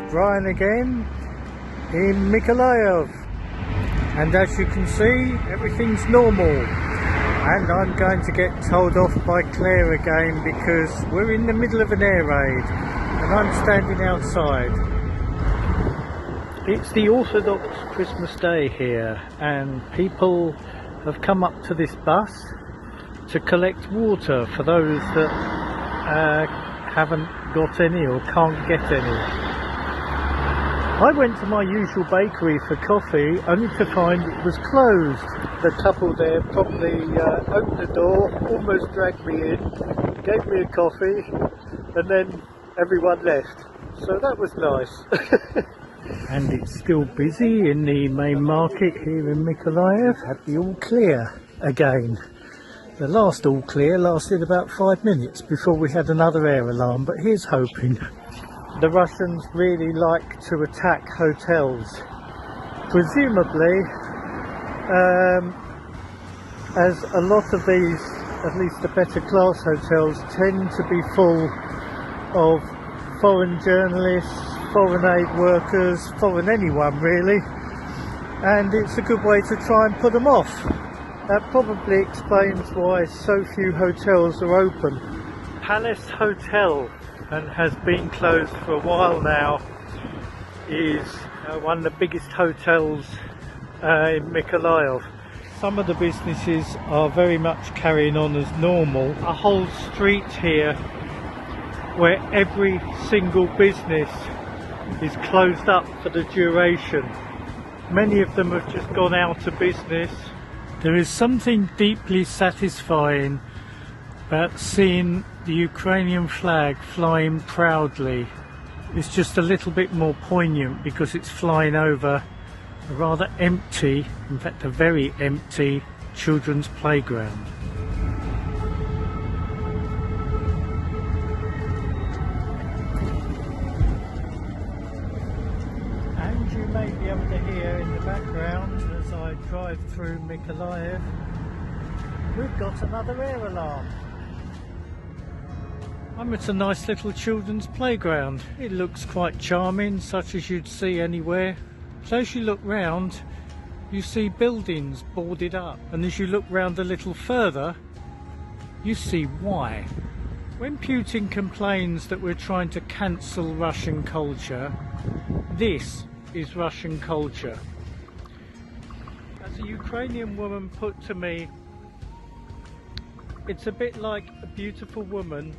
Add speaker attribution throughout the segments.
Speaker 1: Brian again in Mykolaiv, and as you can see, everything's normal. And I'm going to get told off by Claire again because we're in the middle of an air raid and I'm standing outside. It's the Orthodox Christmas Day here, and people have come up to this bus to collect water for those that haven't got any or can't get any. I went to my usual bakery for coffee only to find it was closed. The couple there probably opened the door, almost dragged me in, gave me a coffee, and then everyone left. So that was nice. And it's still busy in the main market here in Mykolaiv. Had the all clear again. The last all clear lasted about 5 minutes before we had another air alarm, but here's hoping. The Russians really like to attack hotels, presumably as a lot of these, at least the better class hotels, tend to be full of foreign journalists, foreign aid workers, foreign anyone really, and it's a good way to try and put them off. That probably explains why so few hotels are open. Palace Hotel, and has been closed for a while now, is one of the biggest hotels in Mykolaiv. Some of the businesses are very much carrying on as normal. A whole street here where every single business is closed up for the duration. Many of them have just gone out of business. There is something deeply satisfying about seeing the Ukrainian flag flying proudly. It's just a little bit more poignant because it's flying over a rather empty, in fact a very empty, children's playground. And you may be able to hear in the background as I drive through Mykolaiv, we've got another air alarm. I'm at a nice little children's playground. It looks quite charming, such as you'd see anywhere. So as you look round, you see buildings boarded up, and as you look round a little further, you see why. When Putin complains that we're trying to cancel Russian culture, this is Russian culture. As a Ukrainian woman put to me, it's a bit like a beautiful woman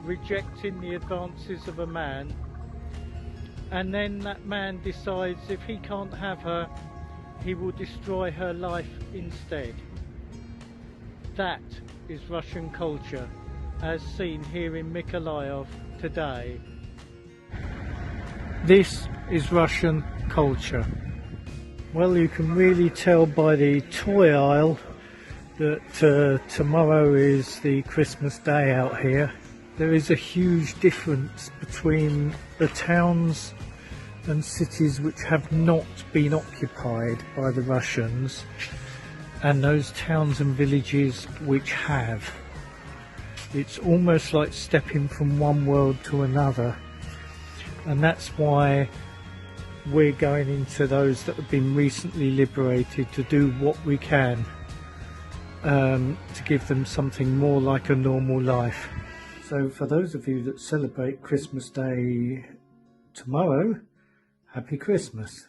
Speaker 1: rejecting the advances of a man, and then that man decides if he can't have her, he will destroy her life instead. That is Russian culture as seen here in Mykolaiv today. This is Russian culture. Well, you can really tell by the toy aisle that tomorrow is the Christmas day out here. There is a huge difference between the towns and cities which have not been occupied by the Russians and those towns and villages which have. It's almost like stepping from one world to another, and that's why we're going into those that have been recently liberated to do what we can to give them something more like a normal life. So for those of you that celebrate Christmas Day tomorrow, Happy Christmas.